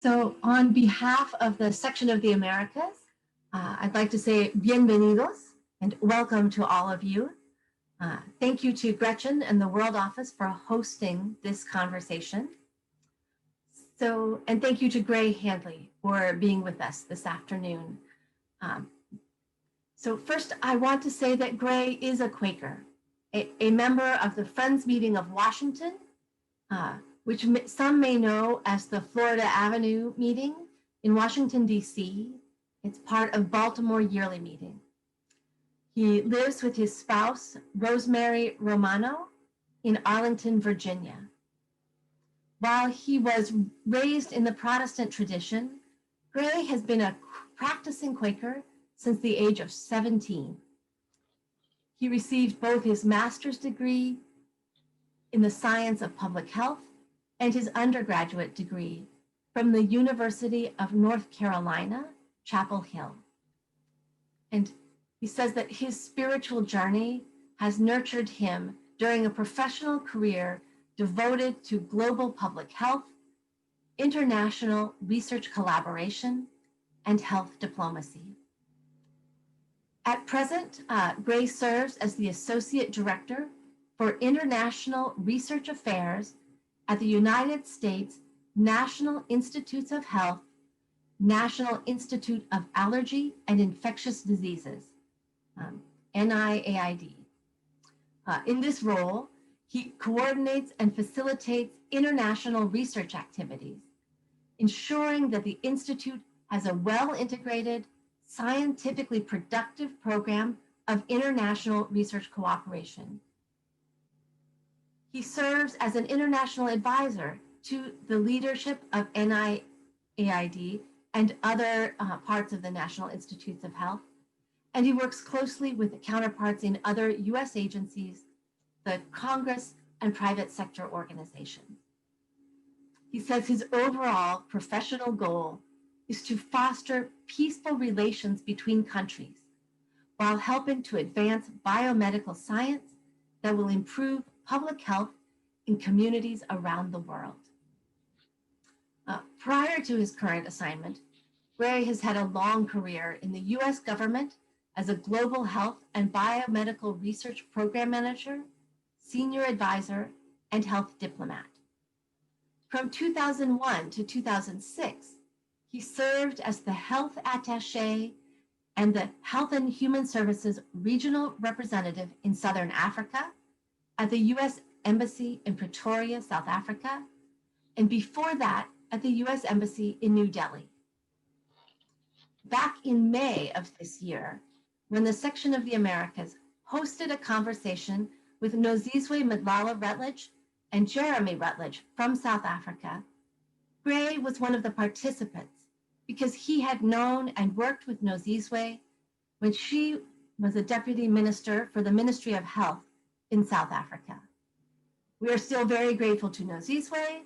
So on behalf of the Section of the Americas, I'd like to say bienvenidos and welcome to all of you. Thank you to Gretchen and the World Office for hosting this conversation. And thank you to Gray Handley for being with us this afternoon. So first, I want to say that Gray is a Quaker, a member of the Friends Meeting of Washington, which some may know as the Florida Avenue meeting in Washington, D.C. It's part of Baltimore Yearly Meeting. He lives with his spouse, Mary Romano, in Arlington, Virginia. While he was raised in the Protestant tradition, Gray has been a practicing Quaker since the age of 17. He received both his master's degree in the science of public health and his undergraduate degree from the University of North Carolina, Chapel Hill. And he says that his spiritual journey has nurtured him during a professional career devoted to global public health, international research collaboration, and health diplomacy. At present, Gray serves as the Associate Director for International Research Affairs at the United States National Institutes of Health, National Institute of Allergy and Infectious Diseases, NIAID. In this role, he coordinates and facilitates international research activities, ensuring that the Institute has a well-integrated, scientifically productive program of international research cooperation. He serves as an international advisor to the leadership of NIAID and other parts of the National Institutes of Health, and he works closely with the counterparts in other US agencies, the Congress, and private sector organizations. He says his overall professional goal is to foster peaceful relations between countries while helping to advance biomedical science that will improve public health in communities around the world. Prior to his current assignment, Gray has had a long career in the US government as a global health and biomedical research program manager, senior advisor, and health diplomat. From 2001 to 2006, he served as the health attaché and the Health and Human Services regional representative in Southern Africa at the US Embassy in Pretoria, South Africa, and before that at the US Embassy in New Delhi. Back in May of this year, when the Section of the Americas hosted a conversation with Nozizwe Rutledge and Jeremy Rutledge from South Africa, Gray was one of the participants because he had known and worked with Nozizwe when she was a deputy minister for the Ministry of Health in South Africa. We are still very grateful to Nozizwe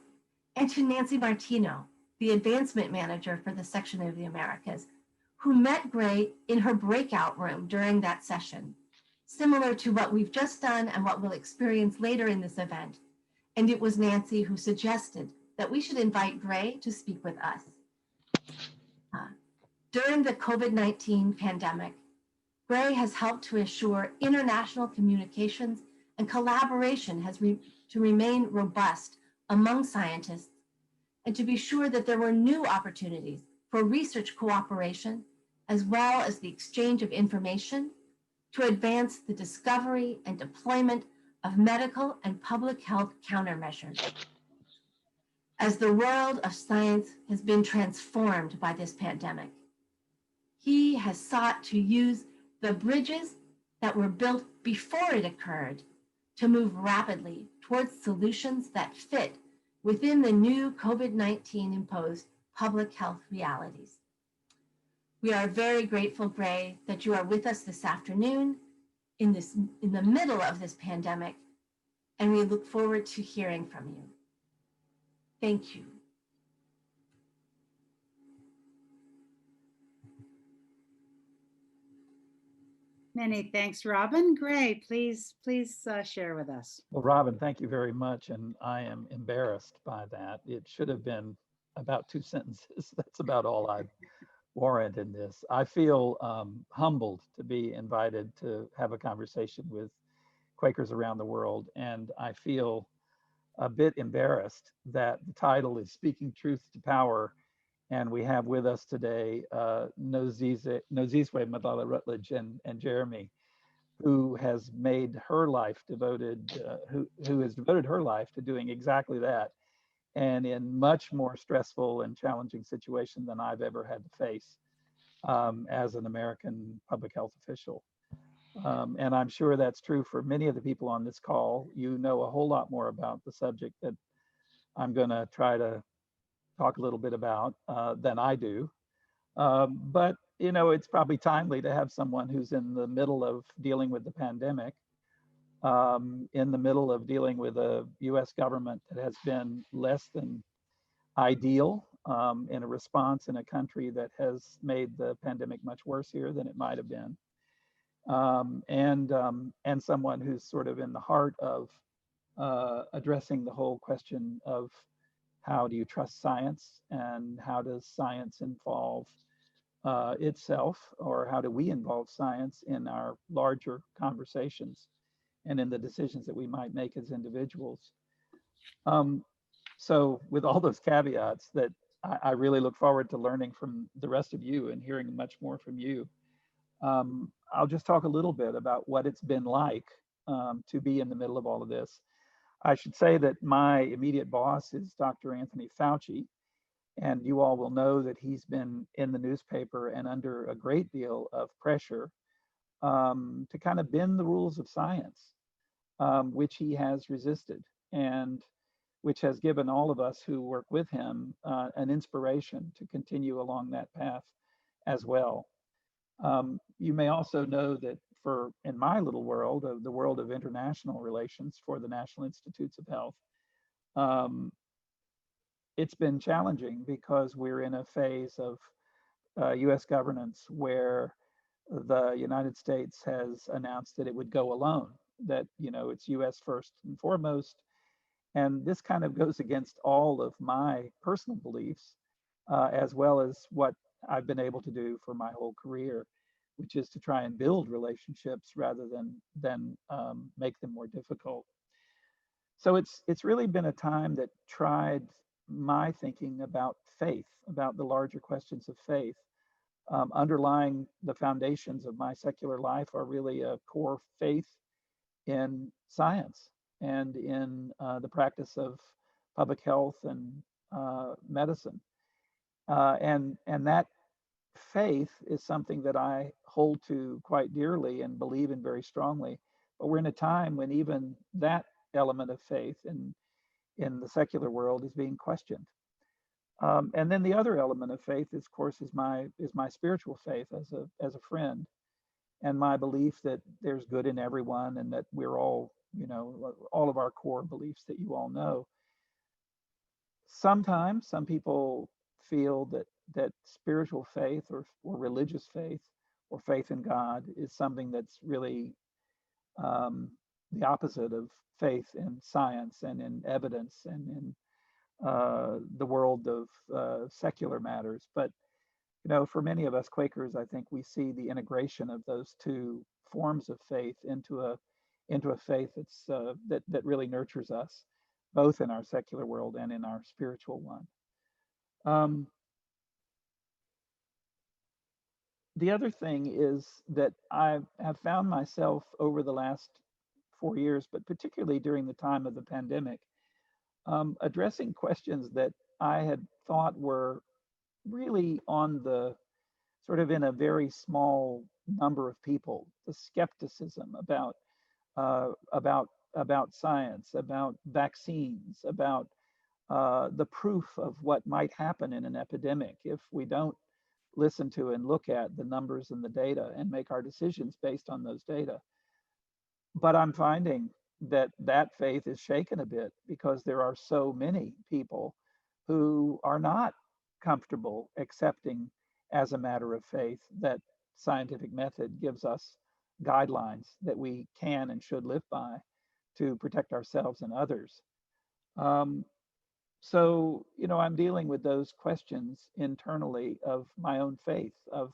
and to Nancy Martino, the advancement manager for the Section of the Americas, who met Gray in her breakout room during that session, similar to what we've just done and what we'll experience later in this event. And it was Nancy who suggested that we should invite Gray to speak with us. During the COVID-19 pandemic, Gray has helped to assure international communications and collaboration to remain robust among scientists and to be sure that there were new opportunities for research cooperation as well as the exchange of information to advance the discovery and deployment of medical and public health countermeasures. As the world of science has been transformed by this pandemic, he has sought to use the bridges that were built before it occurred to move rapidly towards solutions that fit within the new COVID-19 imposed public health realities. We are very grateful, Gray, that you are with us this afternoon in the middle of this pandemic, and we look forward to hearing from you. Thank you. Many thanks, Robin. Gray, please share with us. Well, Robin, thank you very much. And I am embarrassed by that. It should have been about 2 sentences. That's about all I warrant in this. I feel humbled to be invited to have a conversation with Quakers around the world, and I feel a bit embarrassed that the title is Speaking Truth to Power, and we have with us today Nozizwe Madala Rutledge and Jeremy, who has made her life devoted, who has devoted her life to doing exactly that, and in much more stressful and challenging situation than I've ever had to face as an American public health official. And I'm sure that's true for many of the people on this call. You know a whole lot more about the subject that I'm going to try to talk a little bit about than I do. But you know, it's probably timely to have someone who's in the middle of dealing with the pandemic, in the middle of dealing with a U.S. government that has been less than ideal in a response in a country that has made the pandemic much worse here than it might have been, and someone who's sort of in the heart of addressing the whole question of how do you trust science and how does science involve itself, or how do we involve science in our larger conversations and in the decisions that we might make as individuals. Um, so with all those caveats that I really look forward to learning from the rest of you and hearing much more from you. I'll just talk a little bit about what it's been like to be in the middle of all of this. I should say that my immediate boss is Dr. Anthony Fauci, and you all will know that he's been in the newspaper and under a great deal of pressure to kind of bend the rules of science, which he has resisted, and which has given all of us who work with him an inspiration to continue along that path as well. You may also know that for in my little world, of the world of international relations for the National Institutes of Health, um, it's been challenging because we're in a phase of US governance where the United States has announced that it would go alone, that, you know, it's US first and foremost. And this kind of goes against all of my personal beliefs, as well as what I've been able to do for my whole career, which is to try and build relationships rather than make them more difficult. So it's really been a time that tried my thinking about faith, about the larger questions of faith. Underlying the foundations of my secular life are really a core faith in science and in the practice of public health and medicine. And that faith is something that I hold to quite dearly and believe in very strongly. But we're in a time when even that element of faith in the secular world is being questioned. And then the other element of faith, is, of course, is my spiritual faith as a friend, and my belief that there's good in everyone, and that we're all, you know, all of our core beliefs that you all know. Sometimes some people feel that spiritual faith or religious faith or faith in God is something that's really the opposite of faith in science and in evidence and in the world of secular matters. But you know, for many of us Quakers, I think we see the integration of those two forms of faith into a faith that really nurtures us, both in our secular world and in our spiritual one. Um, the other thing is that I have found myself over the last 4 years, but particularly during the time of the pandemic, addressing questions that I had thought were really on the sort of in a very small number of people, the skepticism about science, about vaccines, about the proof of what might happen in an epidemic if we don't listen to and look at the numbers and the data and make our decisions based on those data. But I'm finding that faith is shaken a bit because there are so many people who are not comfortable accepting as a matter of faith that scientific method gives us guidelines that we can and should live by to protect ourselves and others. Um, So, I'm dealing with those questions internally of my own faith, of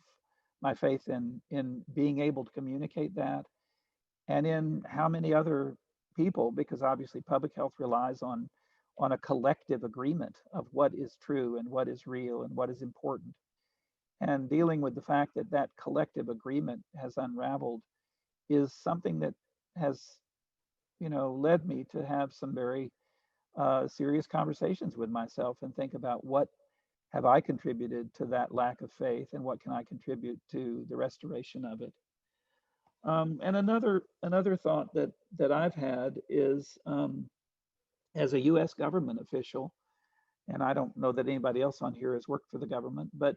my faith in being able to communicate that, and in how many other people, because obviously public health relies on a collective agreement of what is true and what is real and what is important. And dealing with the fact that that collective agreement has unraveled is something that has, led me to have some very serious conversations with myself and think about what have I contributed to that lack of faith and what can I contribute to the restoration of it. And another thought that I've had is, as a U.S. government official, and I don't know that anybody else on here has worked for the government, but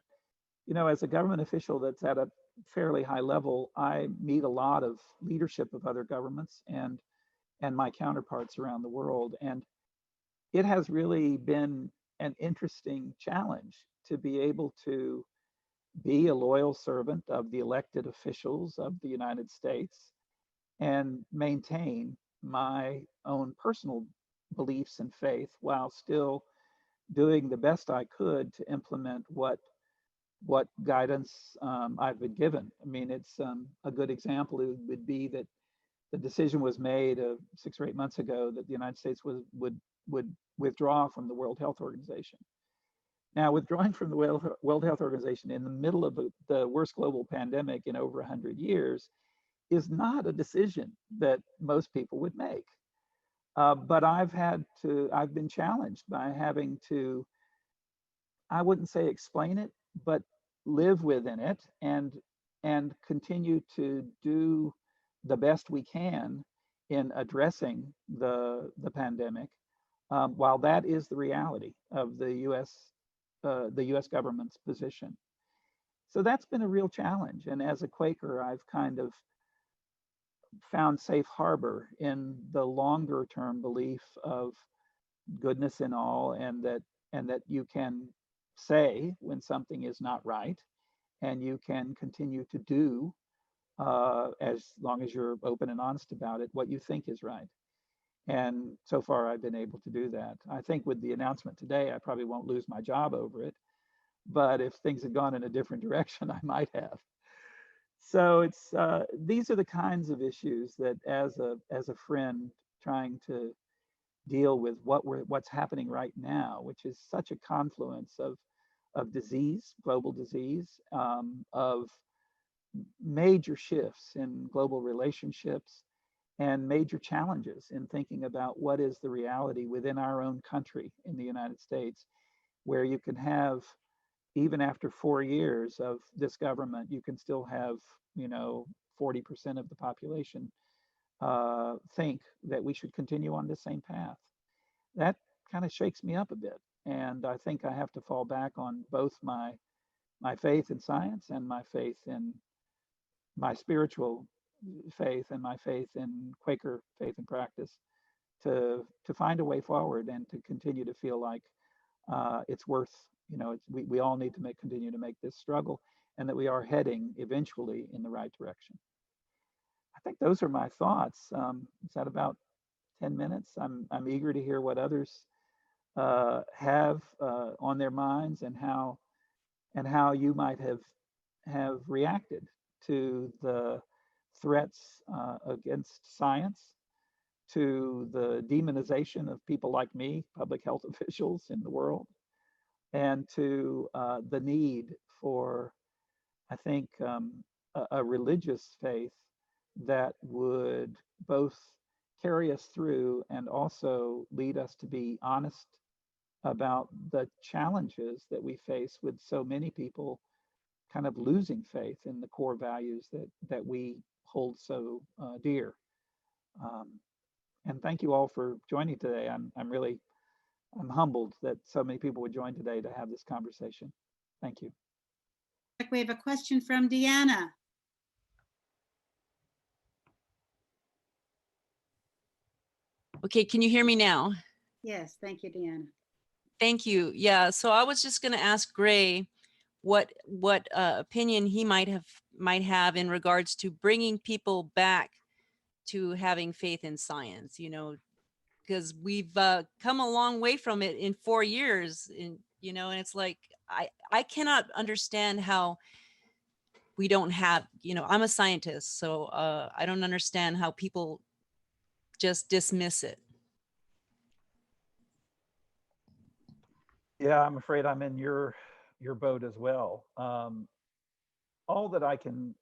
as a government official that's at a fairly high level, I meet a lot of leadership of other governments and my counterparts around the world, and it has really been an interesting challenge to be able to be a loyal servant of the elected officials of the United States and maintain my own personal beliefs and faith while still doing the best I could to implement what guidance I've been given. I mean, it's a good example would be that the decision was made 6 or 8 months ago that the United States would withdraw from the World Health Organization. Now, withdrawing from the World Health Organization in the middle of the worst global pandemic in over 100 years is not a decision that most people would make. But I've been challenged by having to, I wouldn't say explain it, but live within it and continue to do the best we can in addressing the pandemic, while that is the reality of the U.S. government's position. So that's been a real challenge. And as a Quaker, I've kind of found safe harbor in the longer term belief of goodness in all, and that you can say when something is not right, and you can continue to do, as long as you're open and honest about it, what you think is right. And so far, I've been able to do that. I think with the announcement today, I probably won't lose my job over it. But if things had gone in a different direction, I might have. So these are the kinds of issues that, as a friend trying to deal with what's happening right now, which is such a confluence of disease, global disease, of major shifts in global relationships, and major challenges in thinking about what is the reality within our own country in the United States, where you can have, even after 4 years of this government, you can still have, 40% of the population think that we should continue on the same path. That kind of shakes me up a bit. And I think I have to fall back on both my faith in science and my faith in my spiritual faith and my faith in Quaker faith and practice to find a way forward and to continue to feel like it's worth, we all need to continue to make this struggle, and that we are heading eventually in the right direction. I think those are my thoughts. Is that about 10 minutes? I'm eager to hear what others have on their minds, and how you might have reacted to the threats against science, to the demonization of people like me, public health officials in the world, and to the need for, I think, a religious faith that would both carry us through and also lead us to be honest about the challenges that we face with so many people kind of losing faith in the core values that we hold so dear. And thank you all for joining today. I'm humbled that so many people would join today to have this conversation. Thank you. We have a question from Deanna. Okay, can you hear me now? Yes, thank you, Deanna. Thank you. Yeah, so I was just going to ask Gray what opinion he might have in regards to bringing people back to having faith in science. because we've come a long way from it in 4 years. And, and it's like, I cannot understand how we don't have, I'm a scientist, so I don't understand how people just dismiss it. Yeah, I'm afraid I'm in your boat as well. All that I can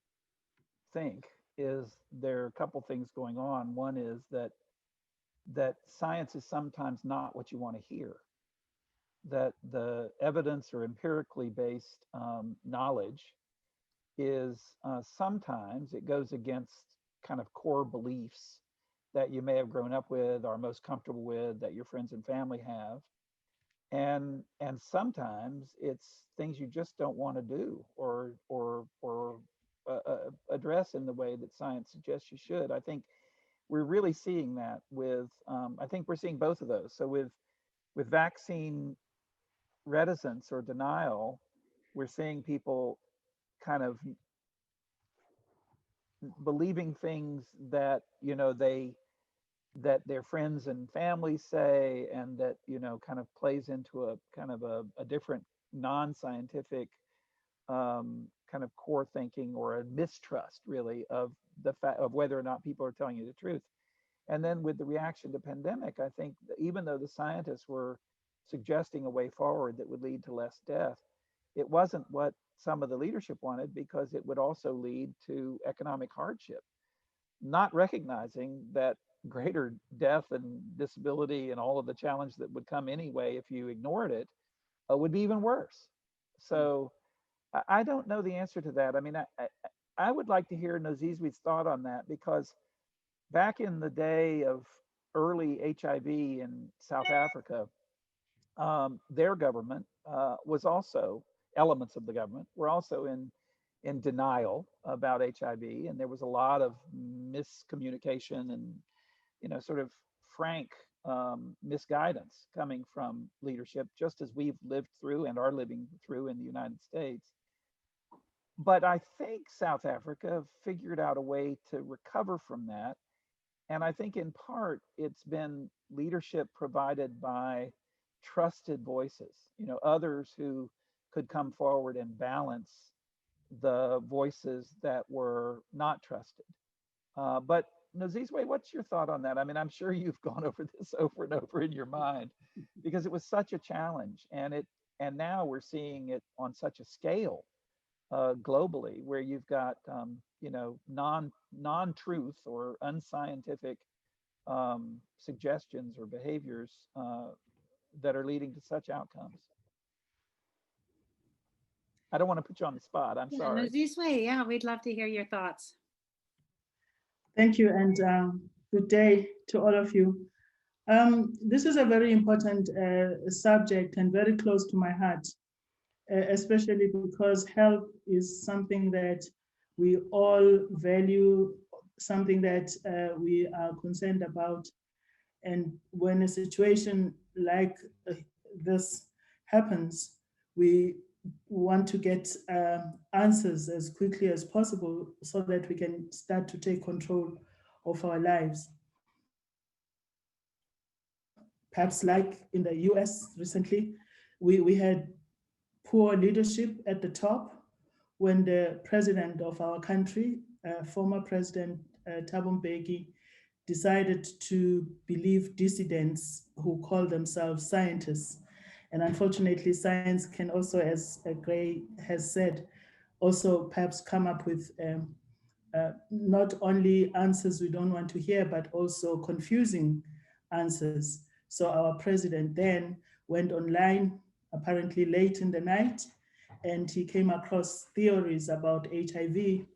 think is there are a couple things going on. One is that science is sometimes not what you want to hear. That the evidence or empirically based knowledge is sometimes it goes against kind of core beliefs that you may have grown up with, are most comfortable with, that your friends and family have. And sometimes it's things you just don't want to do or address in the way that science suggests you should. I think we're really seeing that with I think we're seeing both of those. So with vaccine reticence or denial, we're seeing people kind of believing things that that their friends and family say, and that kind of plays into a kind of a different non-scientific kind of core thinking, or a mistrust really of the fact of whether or not people are telling you the truth. And then with the reaction to pandemic, I think that even though the scientists were suggesting a way forward that would lead to less death, it wasn't what some of the leadership wanted, because it would also lead to economic hardship, not recognizing that greater death and disability and all of the challenge that would come anyway if you ignored it would be even worse. So I don't know the answer to that. I mean, I would like to hear Nozizwe's thought on that, because back in the day of early HIV in South Africa, their government was also, elements of the government were also in denial about HIV, and there was a lot of miscommunication and sort of frank misguidance coming from leadership, just as we've lived through and are living through in the United States. But I think South Africa figured out a way to recover from that. And I think in part it's been leadership provided by trusted voices, others who could come forward and balance the voices that were not trusted. But Nozizwe, what's your thought on that? I mean, I'm sure you've gone over this over and over in your mind, because it was such a challenge, and now we're seeing it on such a scale globally, where you've got non-truth or unscientific suggestions or behaviors that are leading to such outcomes. I don't want to put you on the spot. I'm sorry. Nozizwe, yeah, we'd love to hear your thoughts. Thank you, and good day to all of you. This is a very important subject and very close to my heart, especially because health is something that we all value, something that we are concerned about. And when a situation like this happens, we want to get answers as quickly as possible so that we can start to take control of our lives. Perhaps like in the US recently, we had poor leadership at the top when the president of our country, former President Thabo Mbeki, decided to believe dissidents who call themselves scientists. And unfortunately, science can also, as Gray has said, also perhaps come up with not only answers we don't want to hear, but also confusing answers. So our president then went online, apparently late in the night, and he came across theories about HIV,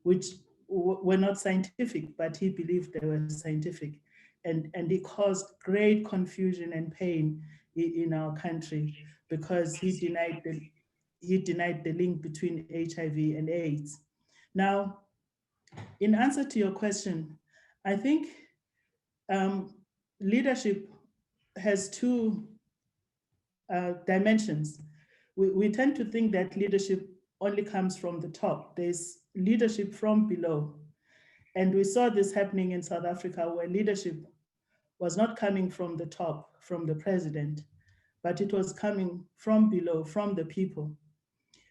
which were not scientific, but he believed they were scientific. And it caused great confusion and pain in our country, because he denied the link between HIV and AIDS. Now, in answer to your question, I think leadership has two dimensions. We tend to think that leadership only comes from the top. There's leadership from below. And we saw this happening in South Africa, where leadership was not coming from the top, from the president, but it was coming from below, from the people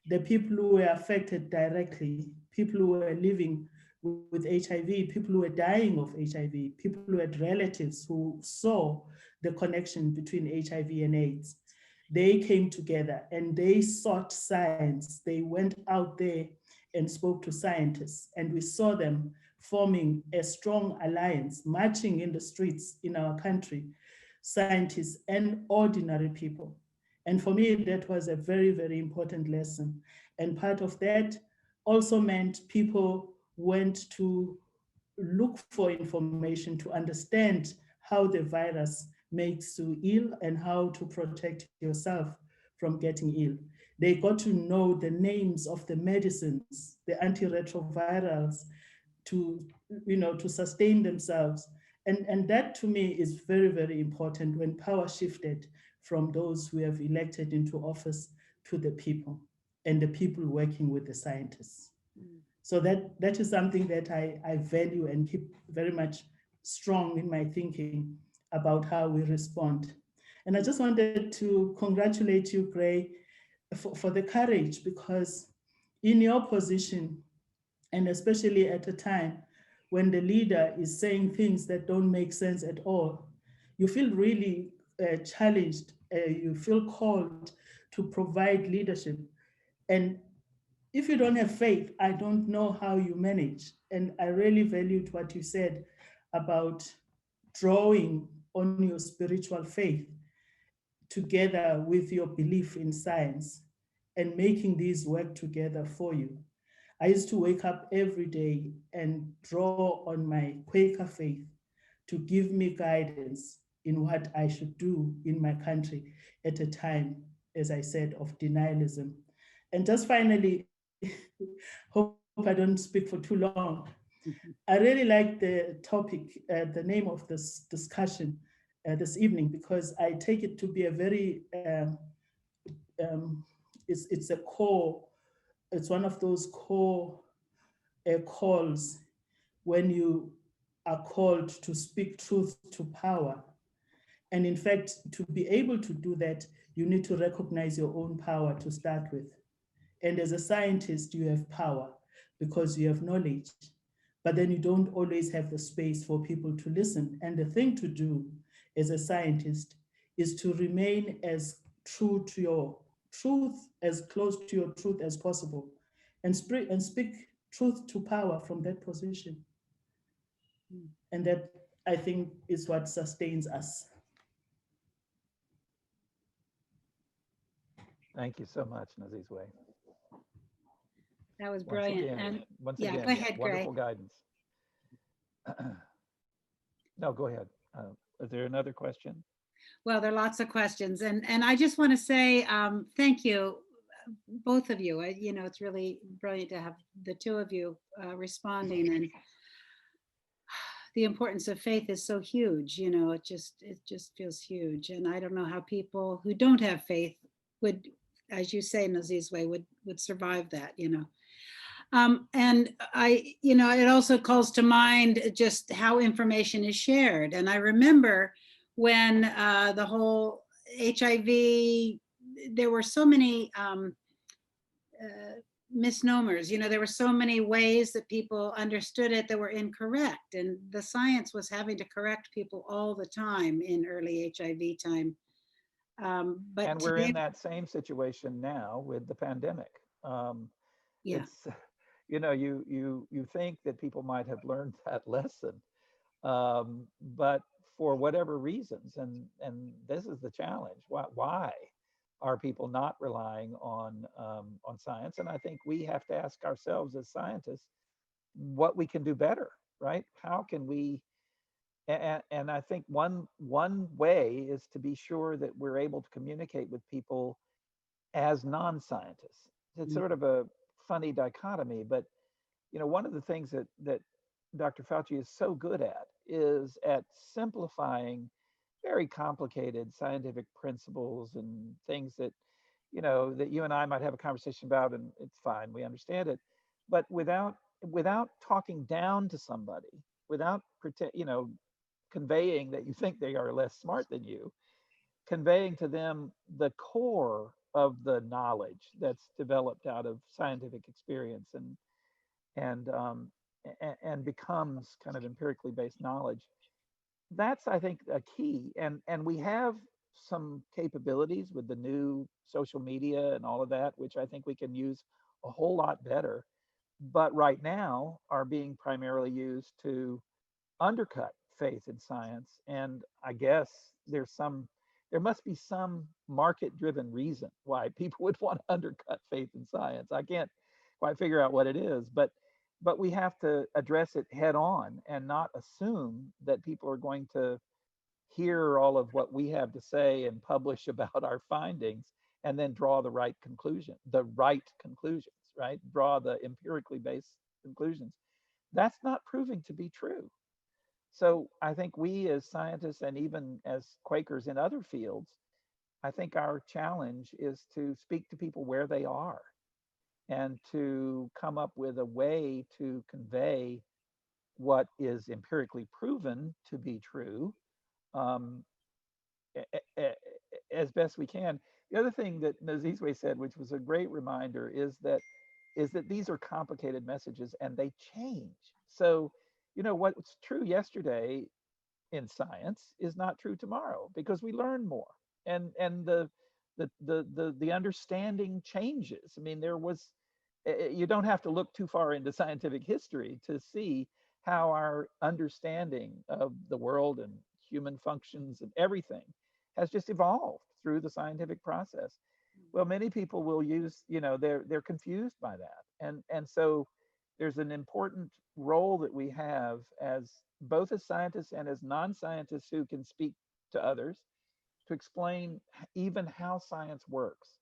who were affected directly, people who were living with HIV, people who were dying of HIV, people who had relatives who saw the connection between HIV and AIDS. They came together and they sought science. They went out there and spoke to scientists, and we saw them forming a strong alliance, marching in the streets in our country, scientists and ordinary people. And for me, that was a very, very important lesson. And part of that also meant people went to look for information to understand how the virus makes you ill and how to protect yourself from getting ill. They got to know the names of the medicines, the antiretrovirals, to, to sustain themselves. And that to me is very, very important when power shifted from those who have elected into office to the people, and the people working with the scientists. So that is something that I value and keep very much strong in my thinking about how we respond. And I just wanted to congratulate you, Gray, for the courage, because in your position, and especially at a time when the leader is saying things that don't make sense at all, you feel really challenged, you feel called to provide leadership. And if you don't have faith, I don't know how you manage. And I really valued what you said about drawing on your spiritual faith together with your belief in science and making these work together for you. I used to wake up every day and draw on my Quaker faith to give me guidance in what I should do in my country at a time, as I said, of denialism. And just finally, hope I don't speak for too long. I really like the topic, the name of this discussion this evening, because I take it to be a very, it's a core, it's one of those core calls when you are called to speak truth to power. And in fact, to be able to do that, you need to recognize your own power to start with. And as a scientist, you have power because you have knowledge, but then you don't always have the space for people to listen. And the thing to do as a scientist is to remain as true to your truth, as close to your truth as possible, and speak truth to power from that position. And that, I think, is what sustains us. Thank you so much, Nozizwe. That was brilliant. And Once yeah, again, go ahead, wonderful Gray. guidance. No, go ahead. Is there another question? Well, there are lots of questions, and I just want to say thank you, both of you. It's really brilliant to have the two of you responding, and the importance of faith is so huge. It just feels huge, and I don't know how people who don't have faith would, as you say, Nozizwe, would survive that. And it also calls to mind just how information is shared. And I remember when the whole HIV, there were so many misnomers, there were so many ways that people understood it that were incorrect. And the science was having to correct people all the time in early HIV time. But and we're in that same situation now with the pandemic. Yeah. It's, you think that people might have learned that lesson, but for whatever reasons, and this is the challenge. Why are people not relying on science? And I think we have to ask ourselves as scientists what we can do better, right? How can we? And I think one way is to be sure that we're able to communicate with people as non-scientists. It's sort of a funny dichotomy, but one of the things that Dr. Fauci is so good at is at simplifying very complicated scientific principles and things that that you and I might have a conversation about, and it's fine, we understand it, but without talking down to somebody, without conveying that you think they are less smart than you, conveying to them the core of the knowledge that's developed out of scientific experience and becomes kind of empirically based knowledge. That's, I think, a key. And we have some capabilities with the new social media and all of that, which I think we can use a whole lot better, but right now are being primarily used to undercut faith in science. And I guess there must be some market-driven reason why people would want to undercut faith in science. I can't quite figure out what it is, but we have to address it head on and not assume that people are going to hear all of what we have to say and publish about our findings and then draw the right conclusions, right? Draw the empirically based conclusions. That's not proving to be true. So I think we as scientists and even as Quakers in other fields, I think our challenge is to speak to people where they are and to come up with a way to convey what is empirically proven to be true as best we can. The other thing that Nozizwe said, which was a great reminder, is that these are complicated messages and they change. So, what's true yesterday in science is not true tomorrow because we learn more and the understanding changes. I mean, you don't have to look too far into scientific history to see how our understanding of the world and human functions and everything has just evolved through the scientific process. Well, many people will use, they're confused by that. And so there's an important role that we have as both as scientists and as non-scientists who can speak to others to explain even how science works,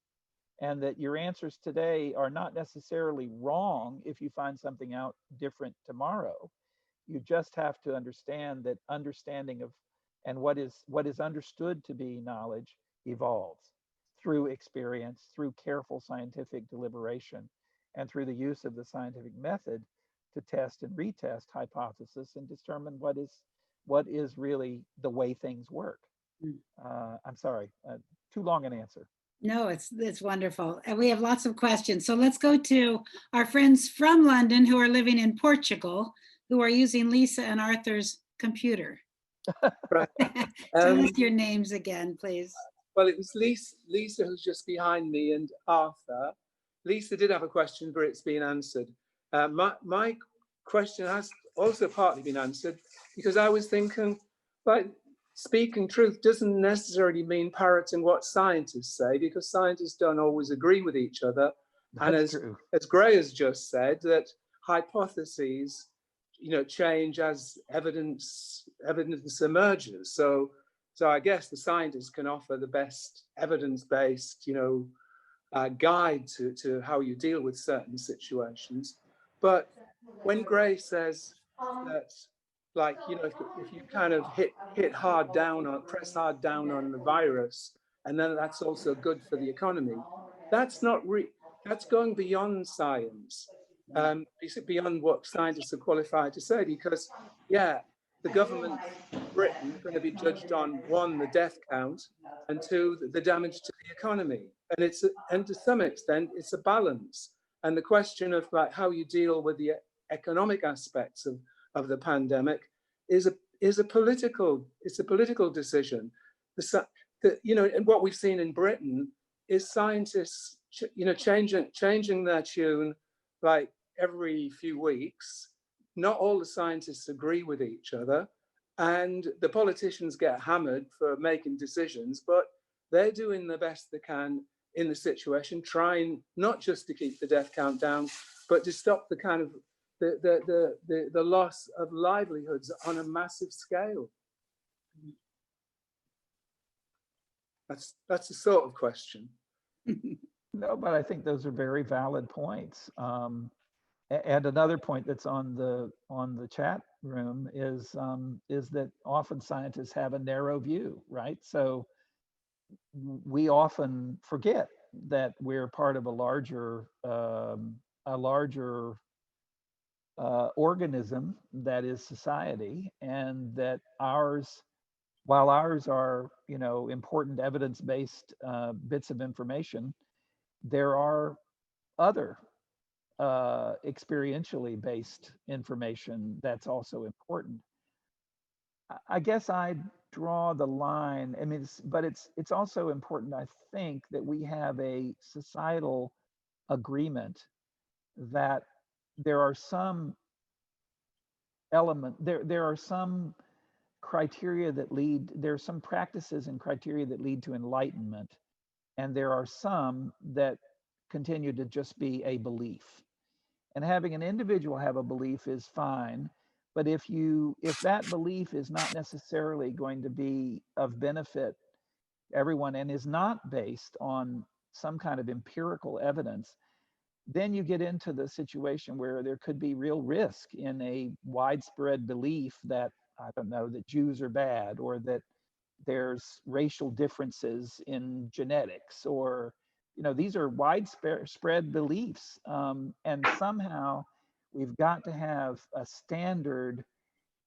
and that your answers today are not necessarily wrong if you find something out different tomorrow. You just have to understand that understanding of and what is understood to be knowledge evolves through experience, through careful scientific deliberation, and through the use of the scientific method to test and retest hypothesis and determine what is really the way things work. I'm sorry, too long an answer. No, it's wonderful. And we have lots of questions. So let's go to our friends from London who are living in Portugal, who are using Lisa and Arthur's computer. Right. Tell us your names again, please. Well, it was Lisa who's just behind me and Arthur. Lisa did have a question, but it's been answered. My question has also partly been answered because I was thinking, like, speaking truth doesn't necessarily mean parroting what scientists say, because scientists don't always agree with each other. That's and true. as Gray has just said, that hypotheses, change as evidence emerges. So I guess the scientists can offer the best evidence-based, guide to how you deal with certain situations. But when Gray says that, like, if you kind of press hard down on the virus, and then that's also good for the economy, that's going beyond science. Beyond what scientists are qualified to say, because the government in Britain are going to be judged on, one, the death count, and two, the damage to the economy. And to some extent, it's a balance. And the question of, like, how you deal with the economic aspects of the pandemic is a political decision. And what we've seen in Britain is scientists, changing their tune like every few weeks. Not all the scientists agree with each other, and the politicians get hammered for making decisions, but they're doing the best they can in the situation, trying not just to keep the death count down, but to stop the kind of the loss of livelihoods on a massive scale. That's the sort of question. No, but I think those are very valid points. And another point that's on the chat room is that often scientists have a narrow view, right? So we often forget that we're part of a larger organism that is society, and that ours, while ours are, you know, important evidence-based bits of information, there are other experientially based information that's also important. I guess I draw the line. I mean, but it's also important, I think, that we have a societal agreement that there are some there are some criteria that lead, there are some practices and criteria that lead to enlightenment, and there are some that continue to just be a belief. And having an individual have a belief is fine, but if that belief is not necessarily going to be of benefit to everyone and is not based on some kind of empirical evidence, then you get into the situation where there could be real risk in a widespread belief that, I don't know, that Jews are bad, or that there's racial differences in genetics, or, you know, these are widespread beliefs. And somehow we've got to have a standard,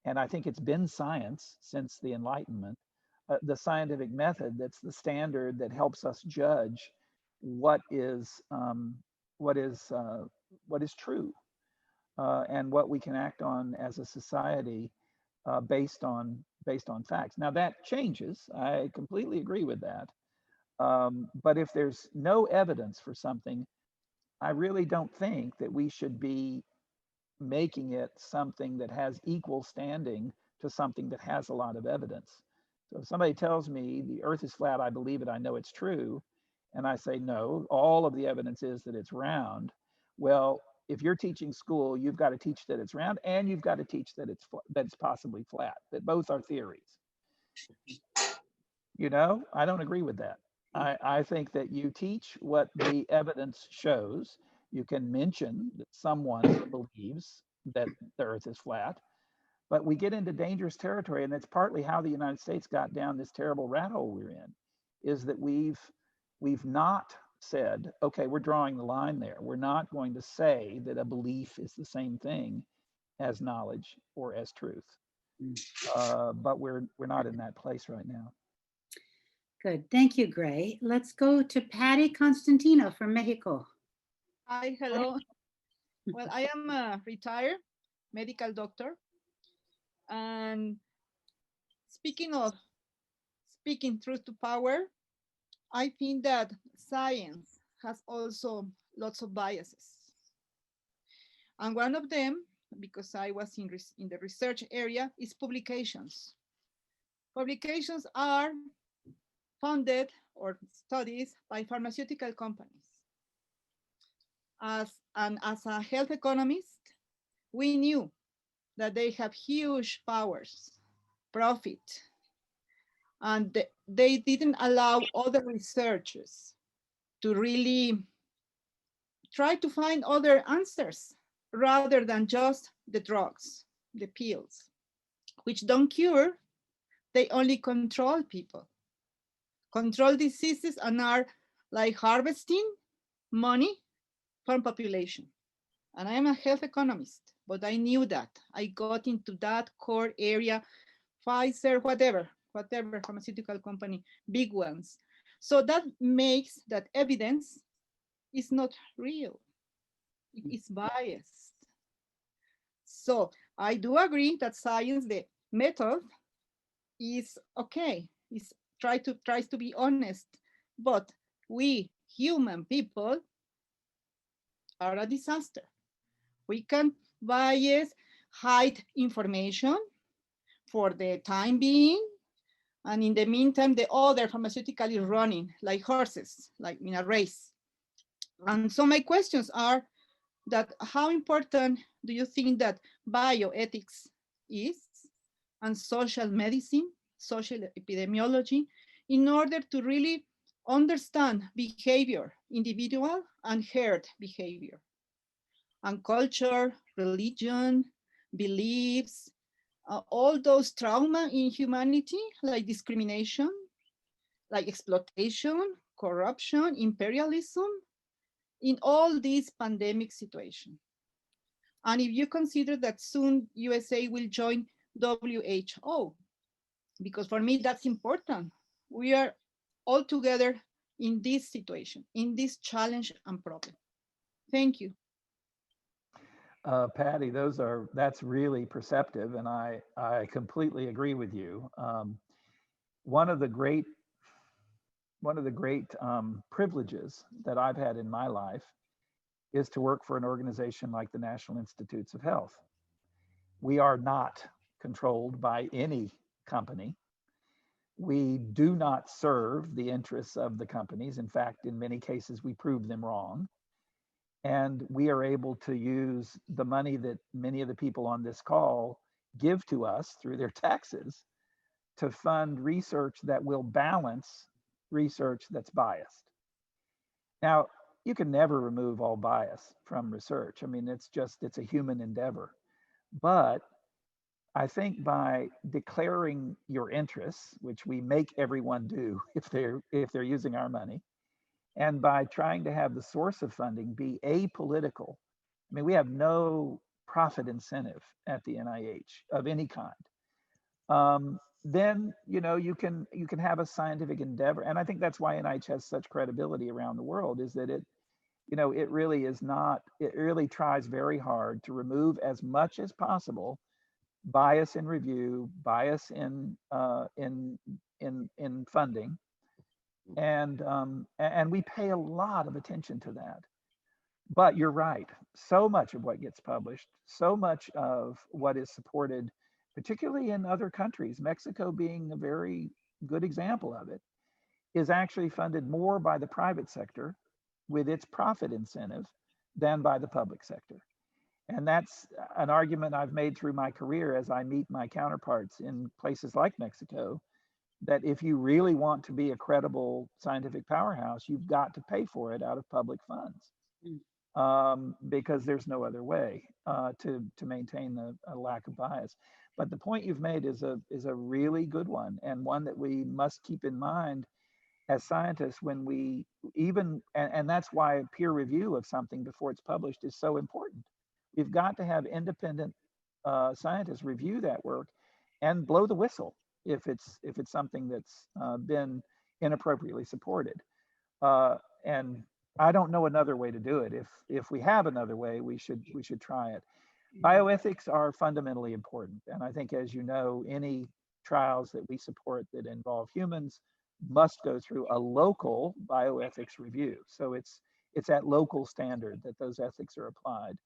and I think it's been science since the Enlightenment, the scientific method that's the standard that helps us judge what is true, and what we can act on as a society based on facts. Now that changes. I completely agree with that. But if there's no evidence for something, I really don't think that we should be making it something that has equal standing to something that has a lot of evidence. So if somebody tells me the earth is flat, I believe it, I know it's true, and I say, no, all of the evidence is that it's round. Well, if you're teaching school, you've got to teach that it's round, and you've got to teach that it's possibly flat, that both are theories. You know, I don't agree with that. I think that you teach what the evidence shows. You can mention that someone believes that the earth is flat, but we get into dangerous territory, and that's partly how the United States got down this terrible rat hole we're in, is that we've not said, okay, we're drawing the line there. We're not going to say that a belief is the same thing as knowledge or as truth. But we're not in that place right now. Good. Thank you, Gray. Let's go to Paty Constantino from Mexico. Hi, hello. Well, I am a retired medical doctor. And speaking truth to power, I think that science has also lots of biases. And one of them, because I was in the research area, is publications. Publications are funded or studies by pharmaceutical companies. As a health economist, we knew that they have huge powers, profit, and they didn't allow other researchers to really try to find other answers rather than just the drugs, the pills, which don't cure, they only control people, control diseases, and are like harvesting money from population. And I am a health economist, but I knew that. I got into that core area, Pfizer, whatever pharmaceutical company, big ones. So that makes that evidence is not real. It is biased. So I do agree that science, the method, is okay. Tries to be honest, but we human people are a disaster. We can bias, hide information for the time being, and in the meantime, the other pharmaceutical is running like horses, like in a race. And so my questions are that how important do you think that bioethics is, and social medicine, social epidemiology, in order to really understand behavior, individual and herd behavior, and culture, religion, beliefs, all those trauma in humanity, like discrimination, like exploitation, corruption, imperialism, in all these pandemic situations. And if you consider that soon USA will join WHO, because for me that's important. We are all together in this situation, in this challenge and problem. Thank you. Paty, that's really perceptive, and I completely agree with you. One of the great privileges that I've had in my life is to work for an organization like the National Institutes of Health. We are not controlled by any company. We do not serve the interests of the companies. In fact, in many cases, we prove them wrong. And we are able to use the money that many of the people on this call give to us through their taxes to fund research that will balance research that's biased. Now, you can never remove all bias from research. I mean, it's a human endeavor. But I think by declaring your interests, which we make everyone do if they're using our money, and by trying to have the source of funding be apolitical. I mean, we have no profit incentive at the NIH of any kind. Then you can have a scientific endeavor, and I think that's why NIH has such credibility around the world, is that it really tries very hard to remove as much as possible bias in review, bias in funding, and we pay a lot of attention to that. But you're right, so much of what gets published, so much of what is supported, particularly in other countries, Mexico being a very good example of it, is actually funded more by the private sector with its profit incentive than by the public sector. And that's an argument I've made through my career as I meet my counterparts in places like Mexico, that if you really want to be a credible scientific powerhouse, you've got to pay for it out of public funds, because there's no other way to maintain a lack of bias. But the point you've made is a really good one, and one that we must keep in mind as scientists when we and that's why peer review of something before it's published is so important. We've got to have independent scientists review that work and blow the whistle if it's something that's been inappropriately supported. And I don't know another way to do it. If we have another way, we should try it. Bioethics are fundamentally important, and I think, as you know, any trials that we support that involve humans must go through a local bioethics review. So it's at local standard that those ethics are applied,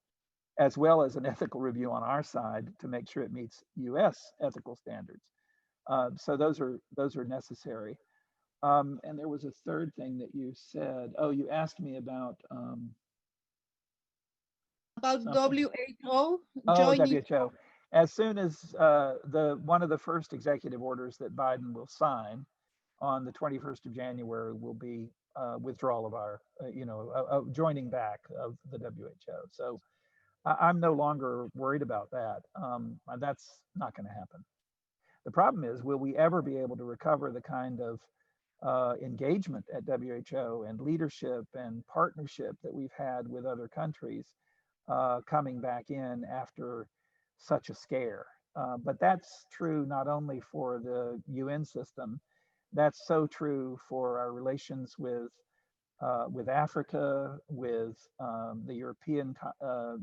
as well as an ethical review on our side to make sure it meets US ethical standards. So those are necessary. And there was a third thing that you said. Oh, you asked me about WHO joining. joining. WHO. As soon as one of the first executive orders that Biden will sign on the 21st of January will be withdrawal of our, joining back of the WHO. So I'm no longer worried about that. That's not going to happen. The problem is, will we ever be able to recover the kind of engagement at WHO and leadership and partnership that we've had with other countries coming back in after such a scare? But that's true not only for the UN system, that's so true for our relations with Africa, with the European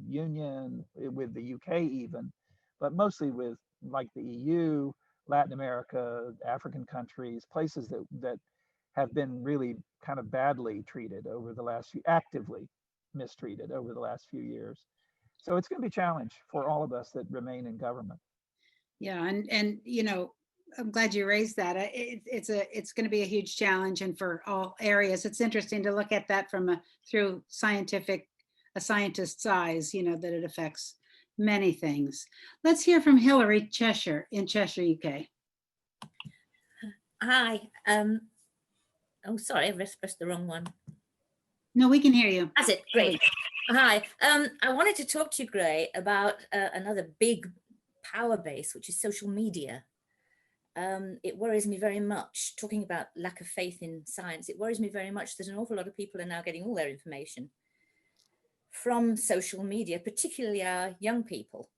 Union, with the UK even, but mostly with like the EU, Latin America, African countries, places that have been really kind of badly treated over the last actively mistreated over the last few years. So it's going to be a challenge for all of us that remain in government. Yeah, and I'm glad you raised that. It's going to be a huge challenge, and for all areas. It's interesting to look at that through a scientist's eyes, that it affects many things. Let's hear from Hillary Cheshire in Cheshire, UK. Hi. Oh, sorry, I pressed the wrong one. No, we can hear you. That's it. Great. Hi. I wanted to talk to you, Gray, about another big power base, which is social media. It worries me very much, talking about lack of faith in science. It worries me very much that an awful lot of people are now getting all their information from social media, particularly our young people.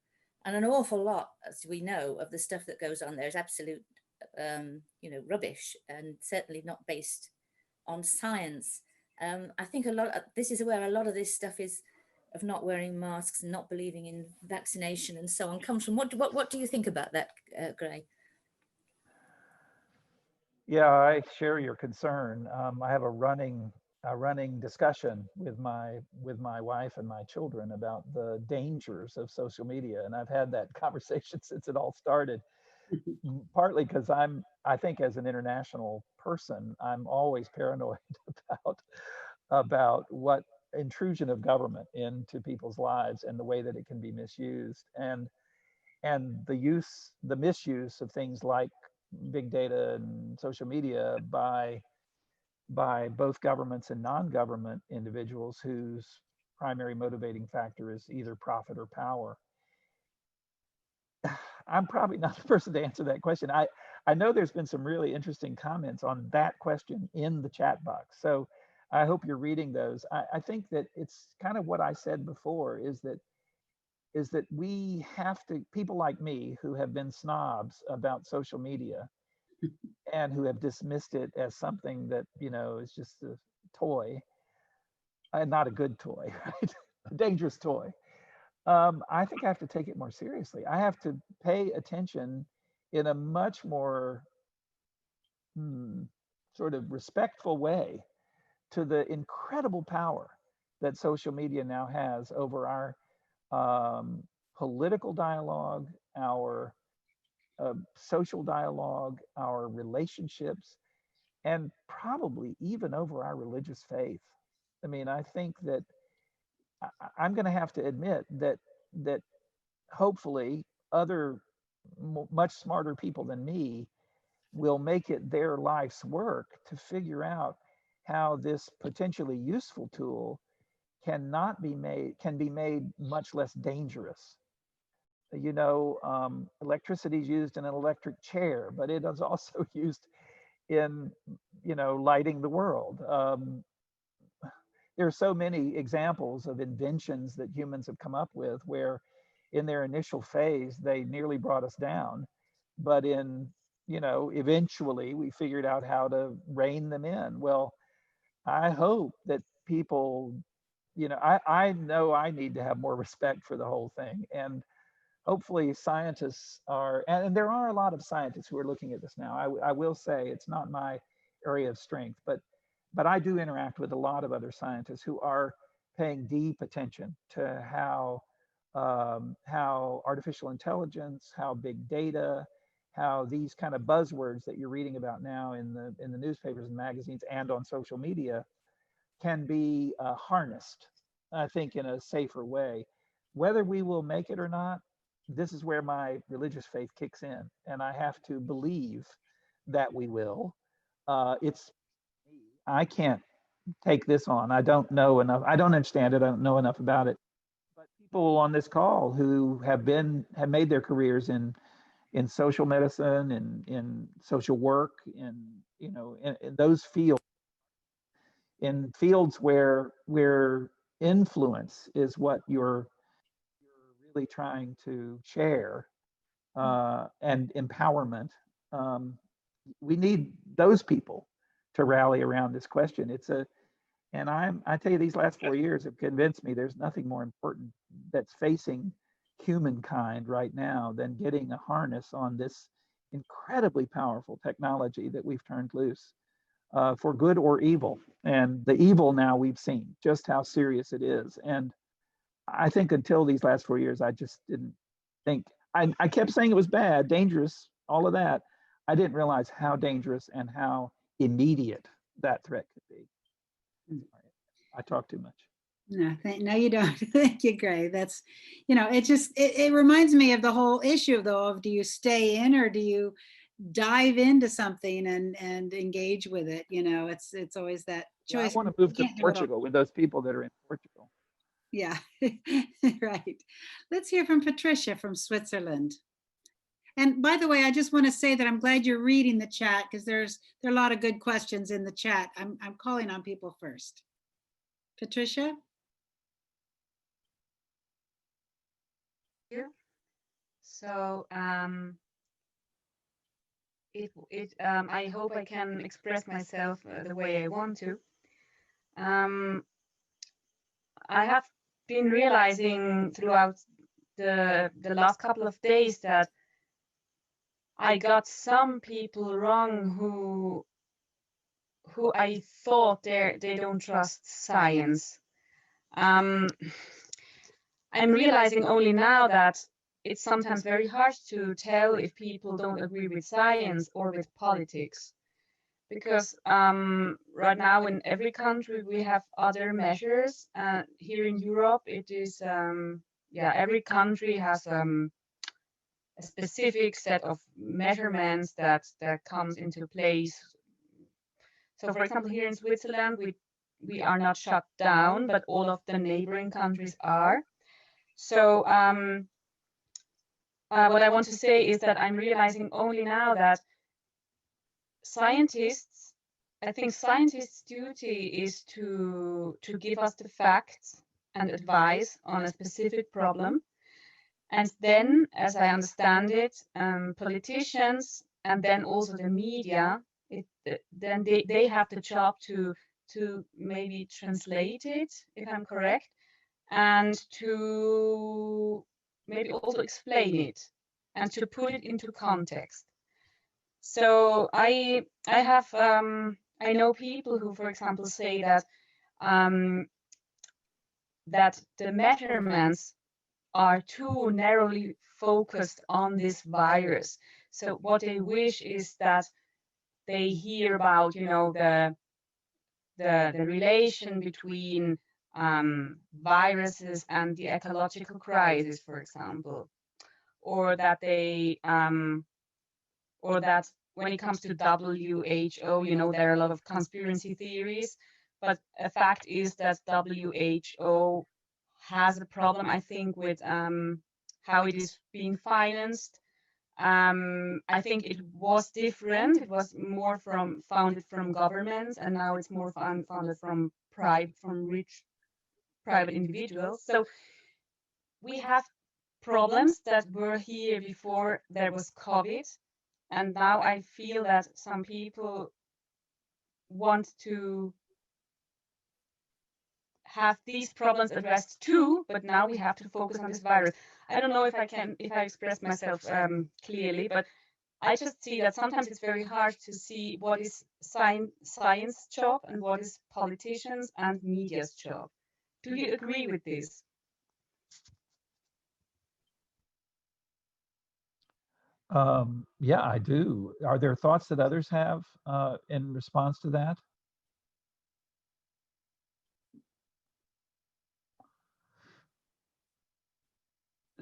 And an awful lot, as we know, of the stuff that goes on there is absolute, rubbish, and certainly not based on science. I think this is where a lot of this stuff is, of not wearing masks and not believing in vaccination and so on, comes from. What do you think about that, Gray? Yeah, I share your concern. I have a running discussion with my wife and my children about the dangers of social media, and I've had that conversation since it all started. Partly because I think as an international person, I'm always paranoid about what intrusion of government into people's lives and the way that it can be misused, and the misuse of things like big data and social media by both governments and non-government individuals whose primary motivating factor is either profit or power. I'm probably not the person to answer that question. I know there's been some really interesting comments on that question in the chat box, so I hope you're reading those. I think that it's kind of what I said before, is that we have to, people like me who have been snobs about social media and who have dismissed it as something that, is just a toy, and not a good toy, right? A dangerous toy. I think I have to take it more seriously. I have to pay attention in a much more sort of respectful way to the incredible power that social media now has over our political dialogue, our social dialogue, our relationships, and probably even over our religious faith. I mean, I think that I'm going to have to admit that hopefully other much smarter people than me will make it their life's work to figure out how this potentially useful tool can be made much less dangerous. Electricity is used in an electric chair, but it is also used in, lighting the world. There are so many examples of inventions that humans have come up with where in their initial phase, they nearly brought us down, but eventually we figured out how to rein them in. Well, I hope that people, I know I need to have more respect for the whole thing. And hopefully scientists are, and there are a lot of scientists who are looking at this now. I will say it's not my area of strength, but I do interact with a lot of other scientists who are paying deep attention to how artificial intelligence, how big data, how these kind of buzzwords that you're reading about now in the newspapers and magazines and on social media can be harnessed, I think, in a safer way. Whether we will make it or not, this is where my religious faith kicks in, and I have to believe that we will. I can't take this on. I don't know enough. I don't understand it. I don't know enough about it. But people on this call who have made their careers in social medicine and in social work, in those fields, in fields where influence is what you're really trying to share, and empowerment. We need those people to rally around this question. I tell you, these last 4 years have convinced me there's nothing more important that's facing humankind right now than getting a harness on this incredibly powerful technology that we've turned loose, for good or evil. And the evil now we've seen just how serious it is. And I think until these last 4 years, I just didn't think, I kept saying it was bad, dangerous, all of that. I didn't realize how dangerous and how immediate that threat could be. I talk too much. No, you don't. Thank you, Gray. That's, it reminds me of the whole issue, though, of do you stay in or do you dive into something and engage with it? It's always that choice. I want to move to Portugal with those people that are in Portugal. Yeah, right. Let's hear from Patricia from Switzerland. And by the way, I just want to say that I'm glad you're reading the chat, because there are a lot of good questions in the chat. I'm calling on people first. Patricia? you. So I hope I can express myself the way I want to. I have been realizing throughout the last couple of days that I got some people wrong who I thought they don't trust science. I'm realizing only now that it's sometimes very hard to tell if people don't agree with science or with politics. Because right now in every country we have other measures. Here in Europe, it is, every country has a specific set of measurements that comes into place. So for example, here in Switzerland, we are not shut down, but all of the neighboring countries are. So what I want to say is that I'm realizing only now that I think scientists' duty is to give us the facts and advice on a specific problem. And then, as I understand it, politicians and then also the media, then they have the job to maybe translate it, if I'm correct, and to maybe also explain it and to put it into context. So I know people who, for example, say that that the measurements are too narrowly focused on this virus. So what they wish is that they hear about, the relation between viruses and the ecological crisis, for example, or that when it comes to WHO, there are a lot of conspiracy theories, but a fact is that WHO has a problem, I think, with how it is being financed. I think it was different. It was more founded from governments, and now it's more founded from rich private individuals. So we have problems that were here before there was COVID. And now I feel that some people want to have these problems addressed too, but now we have to focus on this virus. I don't know if I express myself clearly, but I just see that sometimes it's very hard to see what is science job and what is politicians and media's job. Do you agree with this? Yeah, I do. Are there thoughts that others have in response to that?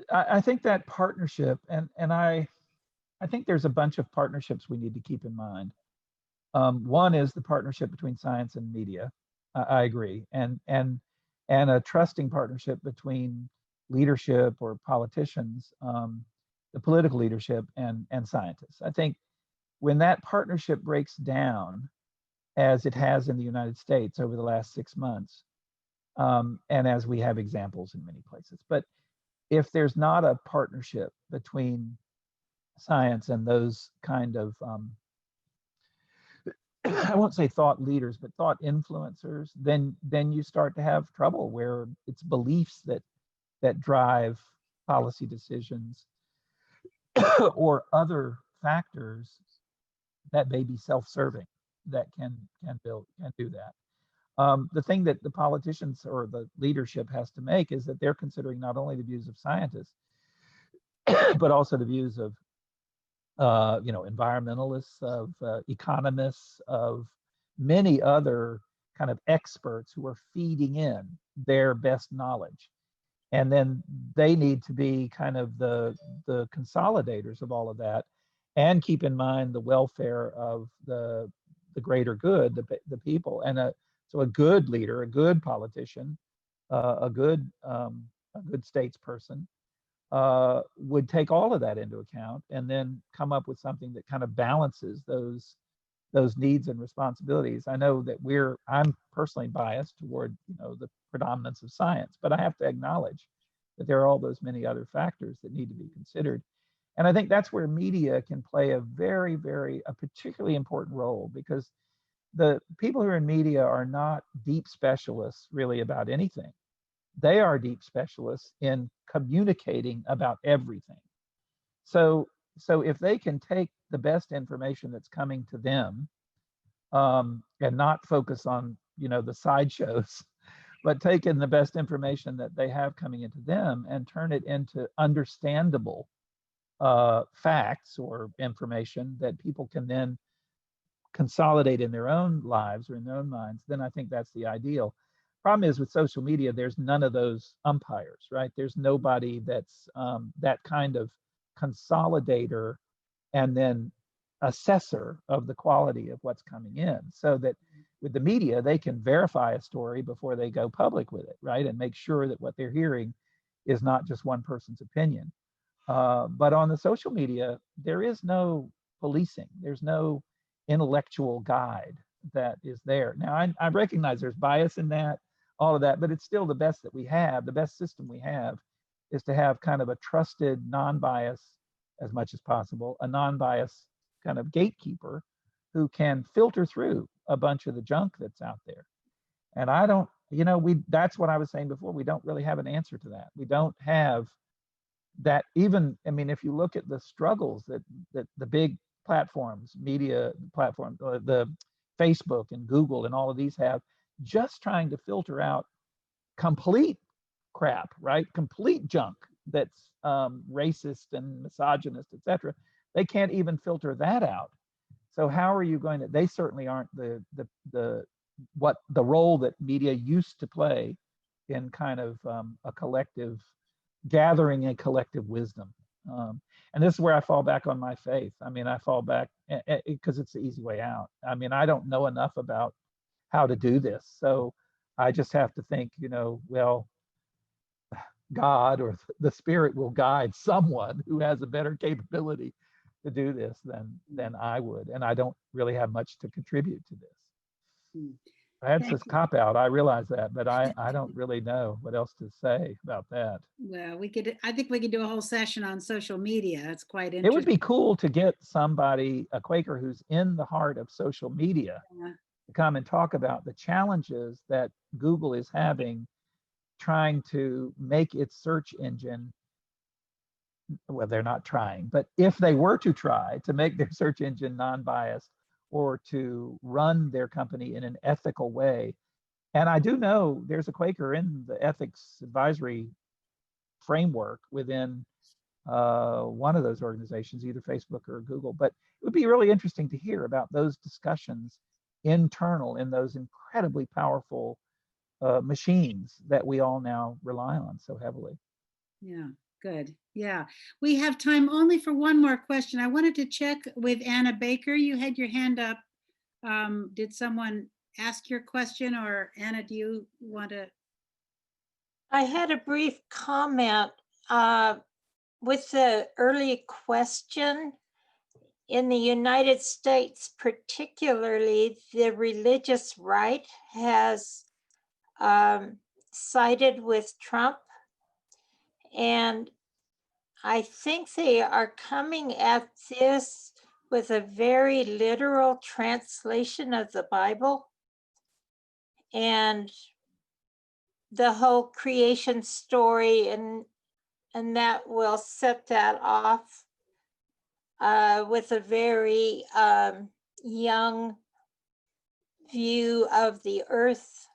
I think that partnership, and I think there's a bunch of partnerships we need to keep in mind. One is the partnership between science and media. I agree, and a trusting partnership between leadership or politicians, the political leadership and scientists. I think when that partnership breaks down, as it has in the United States over the last 6 months, and as we have examples in many places, but if there's not a partnership between science and those kind of, I won't say thought leaders, but thought influencers, then you start to have trouble where it's beliefs that drive policy decisions or other factors that may be self-serving that can do that. The thing that the politicians or the leadership has to make is that they're considering not only the views of scientists, but also the views of environmentalists, of economists, of many other kind of experts who are feeding in their best knowledge. And then they need to be kind of the consolidators of all of that, and keep in mind the welfare of the greater good, the people. And so a good leader, a good politician, a good statesperson would take all of that into account and then come up with something that kind of balances those needs and responsibilities. I know that I'm personally biased toward the predominance of science, but I have to acknowledge but there are all those many other factors that need to be considered. And I think that's where media can play a particularly important role, because the people who are in media are not deep specialists really about anything. They are deep specialists in communicating about everything. So if they can take the best information that's coming to them, and not focus on, the sideshows, but take in the best information that they have coming into them and turn it into understandable facts or information that people can then consolidate in their own lives or in their own minds, then I think that's the ideal. Problem is with social media, there's none of those umpires, right? There's nobody that's that kind of consolidator and then assessor of the quality of what's coming in, so that with the media, they can verify a story before they go public with it, right? And make sure that what they're hearing is not just one person's opinion. But on the social media, there is no policing. There's no intellectual guide that is there. Now, I recognize there's bias in that, all of that, but it's still the best that we have. The best system we have is to have kind of a trusted, non-bias, as much as possible, a non-bias kind of gatekeeper who can filter through a bunch of the junk that's out there. And I don't, that's what I was saying before. We don't really have an answer to that. We don't have that. Even, if you look at the struggles that the big platforms, media platforms, the Facebook and Google and all of these have, just trying to filter out complete crap, right? Complete junk that's racist and misogynist, etc. They can't even filter that out. So how are you going to? They certainly aren't the role that media used to play in kind of a collective gathering, a collective wisdom. And this is where I fall back on my faith. I fall back because it's the easy way out. I don't know enough about how to do this, so I just have to think, well, God or the Spirit will guide someone who has a better capability to do this than I would, and I don't really have much to contribute to this. That's this cop out. I realize that, but I don't really know what else to say about that. Well, I think we could do a whole session on social media. It's quite interesting. It would be cool to get somebody, a Quaker who's in the heart of social media, to come and talk about the challenges that Google is having trying to make its search engine. Well, they're not trying, but if they were to try to make their search engine non-biased or to run their company in an ethical way. And I do know there's a Quaker in the ethics advisory framework within one of those organizations, either Facebook or Google. But it would be really interesting to hear about those discussions internal in those incredibly powerful machines that we all now rely on so heavily. Yeah, good. Yeah, we have time only for one more question. I wanted to check with Anna Baker. You had your hand up. Did someone ask your question, or Anna, do you want to? I had a brief comment with the early question. In the United States, particularly, the religious right has sided with Trump. And I think they are coming at this with a very literal translation of the Bible. And the whole creation story, and that will set that off with a very young view of the earth.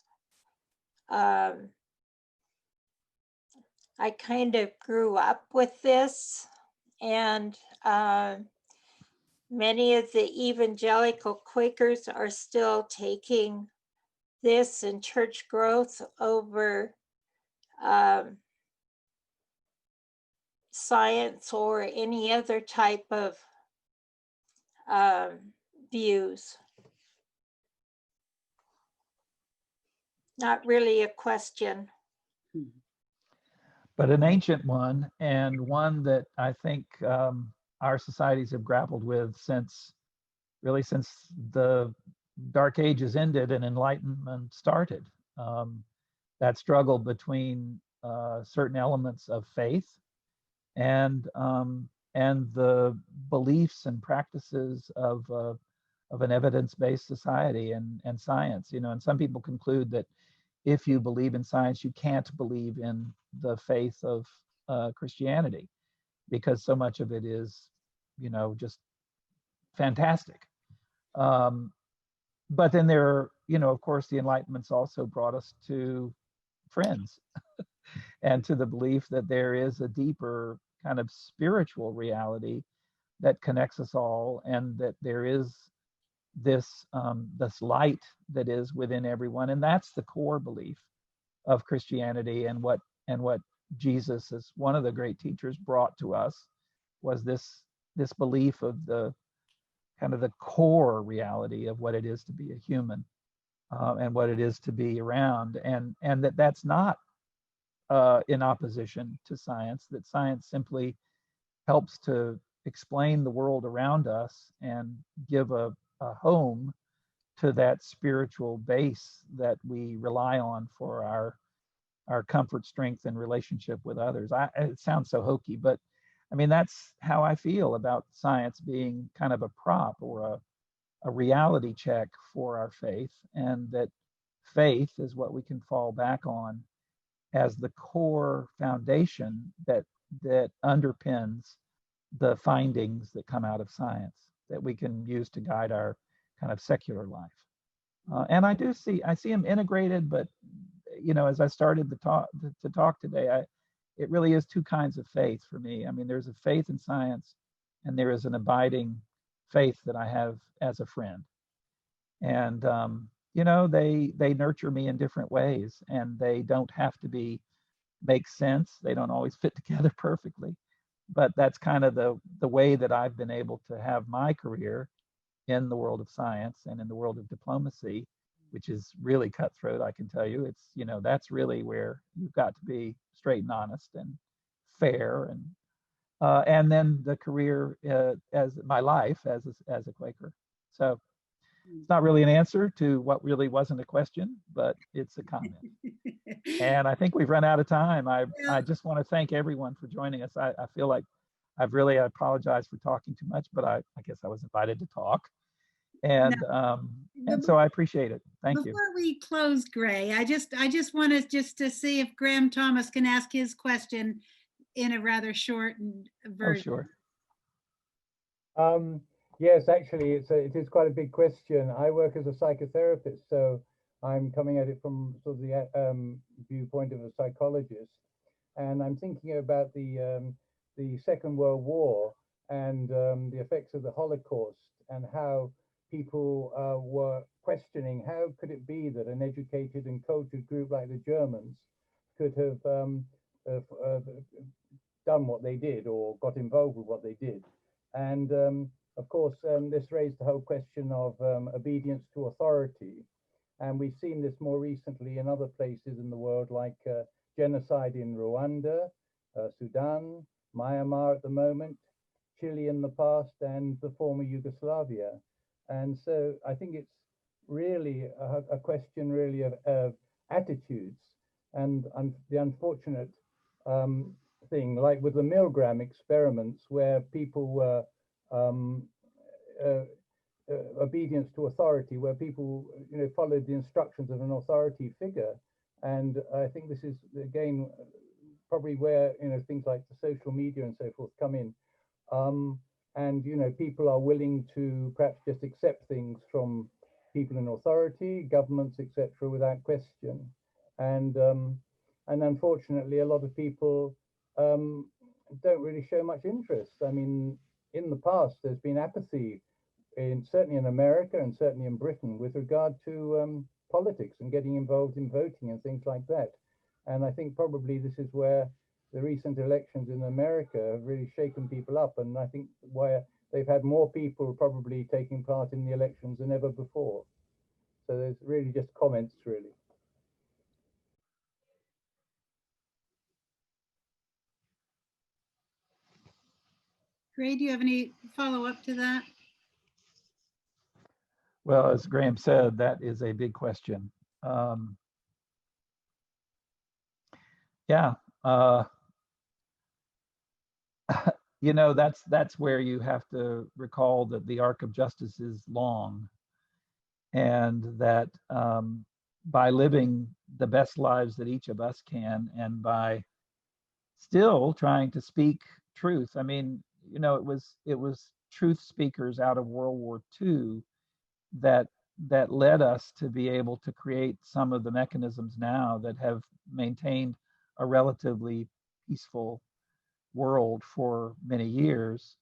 I kind of grew up with this, and many of the evangelical Quakers are still taking this and church growth over science or any other type of views. Not really a question. But an ancient one, and one that I think our societies have grappled with since the Dark Ages ended and Enlightenment started. That struggle between certain elements of faith and the beliefs and practices of an evidence-based society and science. You know, and some people conclude that if you believe in science, you can't believe in the faith of Christianity, because so much of it is, you know, just fantastic. But then there are, you know, of course, the Enlightenment's also brought us to friends and to the belief that there is a deeper kind of spiritual reality that connects us all, and that there is this light that is within everyone, and that's the core belief of Christianity. And what Jesus, as one of the great teachers, brought to us was this belief of the kind of the core reality of what it is to be a human, and what it is to be around, and that's not in opposition to science, that science simply helps to explain the world around us and give a home to that spiritual base that we rely on for our comfort, strength, and relationship with others. It sounds so hokey, but I mean, that's how I feel about science being kind of a prop or a reality check for our faith, and that faith is what we can fall back on as the core foundation that underpins the findings that come out of science that we can use to guide our kind of secular life. And I see them integrated, but you know, as I started to talk today, it really is two kinds of faith for me. I mean, there's a faith in science, and there is an abiding faith that I have as a friend. And you know, they nurture me in different ways, and they don't have to make sense. They don't always fit together perfectly, but that's kind of the way that I've been able to have my career in the world of science and in the world of diplomacy, which is really cutthroat. I can tell you, it's, you know, that's really where you've got to be straight and honest and fair, and then the career as my life as a Quaker. So it's not really an answer to what really wasn't a question, but it's a comment. And I think we've run out of time. I just want to thank everyone for joining us. I feel like I apologize for talking too much, but I guess I was invited to talk. And so I appreciate it. Thank you. Before we close, Gray, I just want to see if Graham Thomas can ask his question in a rather short version. Oh, sure. Yes, actually, it is quite a big question. I work as a psychotherapist, so I'm coming at it from sort of the viewpoint of a psychologist, and I'm thinking about the Second World War and the effects of the Holocaust, and how people were questioning how could it be that an educated and cultured group like the Germans could have done what they did or got involved with what they did. And of course, this raised the whole question of obedience to authority. And we've seen this more recently in other places in the world, like genocide in Rwanda, Sudan, Myanmar at the moment, Chile in the past, and the former Yugoslavia. And so I think it's really a question really of attitudes. And the unfortunate thing, like with the Milgram experiments, where people were obedience to authority, where people, you know, followed the instructions of an authority figure. And I think this is, again, probably where, you know, things like the social media and so forth come in. And, you know, people are willing to perhaps just accept things from people in authority, governments, etc., without question. And unfortunately, a lot of people don't really show much interest. I mean, in the past, there's been apathy, certainly in America and certainly in Britain, with regard to politics and getting involved in voting and things like that. And I think probably this is where the recent elections in America have really shaken people up. And I think where they've had more people probably taking part in the elections than ever before. So there's really just comments, really. Gray, do you have any follow-up to that? Well, as Graham said, that is a big question. Yeah. You know, that's where you have to recall that the arc of justice is long, and that by living the best lives that each of us can, and by still trying to speak truth. I mean, you know, it was truth speakers out of World War II that led us to be able to create some of the mechanisms now that have maintained a relatively peaceful world for many years.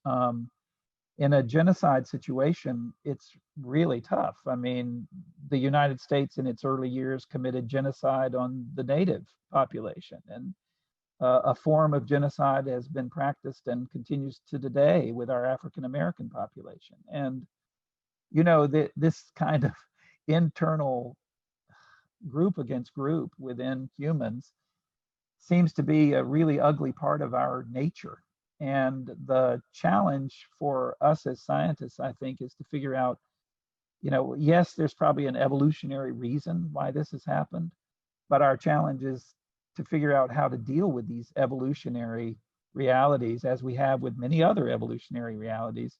In a genocide situation, it's really tough. I mean, the United States in its early years committed genocide on the native population, and a form of genocide has been practiced and continues to today with our African American population. And you know, this kind of internal group against group within humans seems to be a really ugly part of our nature. And the challenge for us as scientists, I think, is to figure out, you know, yes, there's probably an evolutionary reason why this has happened, but our challenge is to figure out how to deal with these evolutionary realities, as we have with many other evolutionary realities,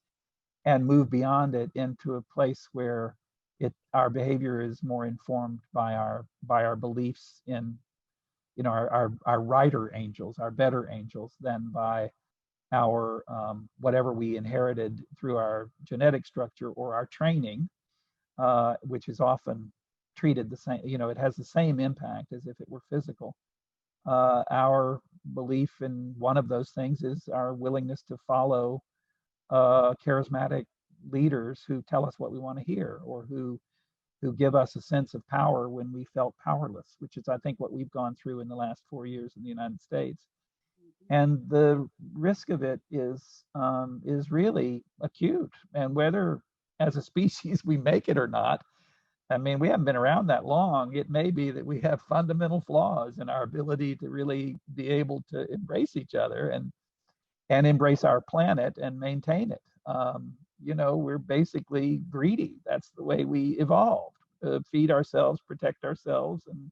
and move beyond it into a place where our behavior is more informed by our beliefs in, you know, our righter angels, our better angels, than by our whatever we inherited through our genetic structure or our training, which is often treated the same. You know, it has the same impact as if it were physical. Our belief in one of those things is our willingness to follow charismatic leaders who tell us what we want to hear, or who give us a sense of power when we felt powerless, which is, I think, what we've gone through in the last 4 years in the United States. And the risk of it is really acute. And whether as a species we make it or not, I mean, we haven't been around that long. It may be that we have fundamental flaws in our ability to really be able to embrace each other and embrace our planet and maintain it. You know, we're basically greedy. That's the way we evolved. Feed ourselves, protect ourselves, and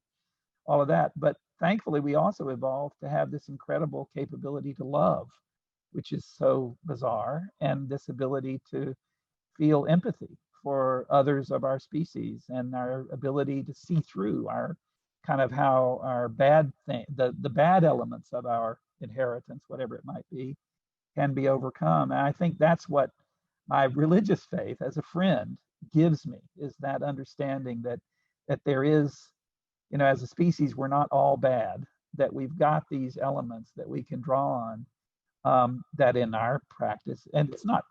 all of that. But thankfully, we also evolved to have this incredible capability to love, which is so bizarre, and this ability to feel empathy for others of our species, and our ability to see through our kind of how our bad thing, the bad elements of our inheritance, whatever it might be, can be overcome. And I think that's what my religious faith as a friend gives me, is that understanding that there is, you know, as a species, we're not all bad, that we've got these elements that we can draw on, that in our practice, and it's not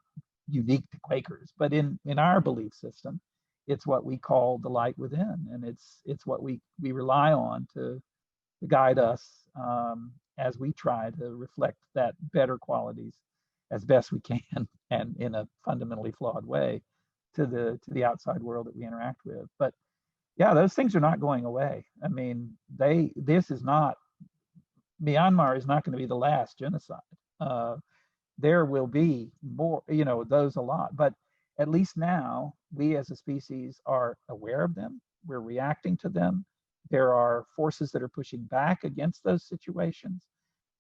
unique to Quakers, but in our belief system, it's what we call the light within, and it's what we rely on to guide us as we try to reflect that better qualities as best we can, and in a fundamentally flawed way, to the outside world that we interact with. But yeah, those things are not going away. I mean, this is not, Myanmar is not going to be the last genocide. There will be more, you know, those a lot, but at least now we as a species are aware of them. We're reacting to them. There are forces that are pushing back against those situations.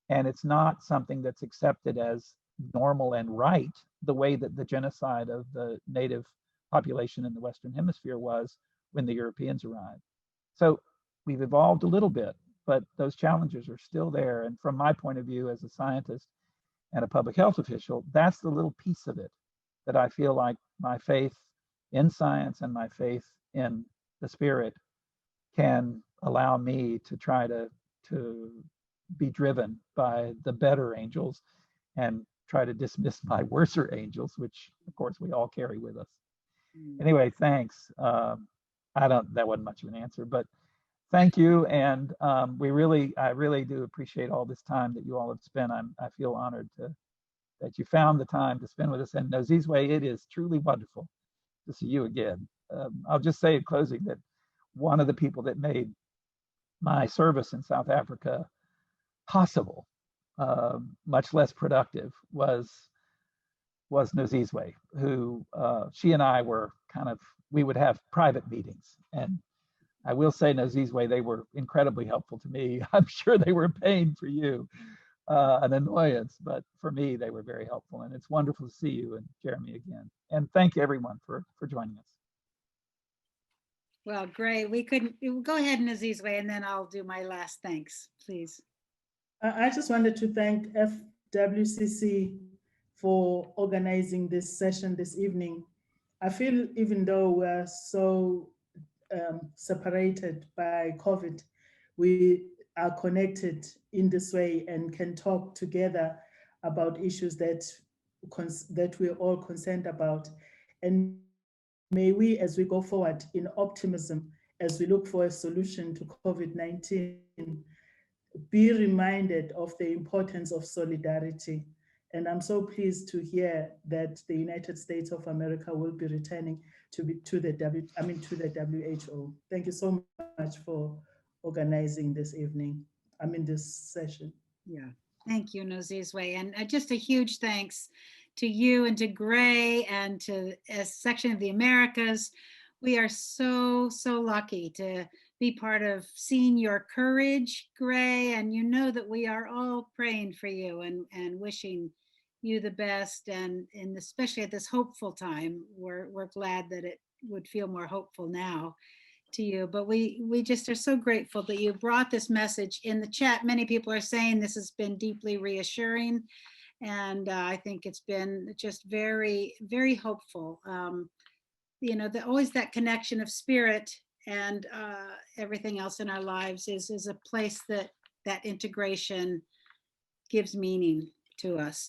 And it's not something that's accepted as normal and right, the way that the genocide of the native population in the Western Hemisphere was when the Europeans arrived. So we've evolved a little bit, but those challenges are still there. And from my point of view as a scientist and a public health official, that's the little piece of it that I feel like my faith in science and my faith in the spirit can allow me to try to be driven by the better angels and try to dismiss my worser angels, which of course we all carry with us. Anyway, thanks. That wasn't much of an answer, but thank you. And I really do appreciate all this time that you all have spent. I feel honored that you found the time to spend with us. And Nozizwe, it is truly wonderful to see you again. I'll just say in closing that one of the people that made my service in South Africa possible, much less productive, was Nozizwe, who she and I were we would have private meetings, and I will say, Nozizwe, they were incredibly helpful to me. I'm sure they were a pain for you, an annoyance, but for me, they were very helpful. And it's wonderful to see you and Jeremy again. And thank you everyone for joining us. Well, great. We couldn't, go ahead, Nozizwe, and then I'll do my last thanks, please. I just wanted to thank FWCC for organizing this session this evening. I feel even though we're so separated by COVID, we are connected in this way and can talk together about issues that we're all concerned about. And may we, as we go forward in optimism, as we look for a solution to COVID-19, be reminded of the importance of solidarity. And I'm so pleased to hear that the United States of America will be returning to the WHO. Thank you so much for organizing this evening. This session. Yeah, thank you, Nozizwe. And just a huge thanks to you and to Gray and to Section of the Americas. We are so, so lucky to be part of seeing your courage, Gray, and you know that we are all praying for you and wishing you the best, and especially at this hopeful time, we're glad that it would feel more hopeful now to you. But we just are so grateful that you brought this message. In the chat, many people are saying this has been deeply reassuring, and I think it's been just very, very hopeful. Always that connection of spirit and everything else in our lives is a place that integration gives meaning to us.